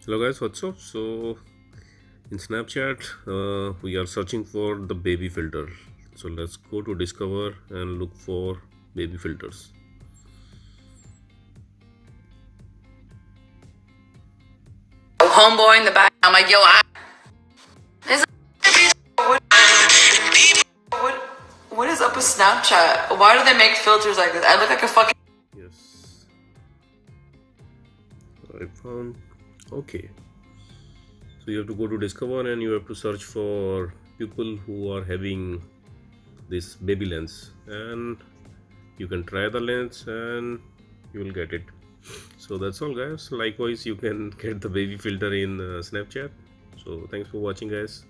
Hello guys, what's up? So in Snapchat, we are searching for the baby filter. So let's go to discover and look for baby filters. Homeboy in the back. I'm like, yo, what is up with Snapchat? Why do they make filters like this? I look like a fucking. Yes, I found. Okay, so you have to go to discover and you have to search for people who are having this baby lens, and you can try the lens and you will get it. So that's all guys. Likewise, you can get the baby filter in Snapchat. So thanks for watching guys.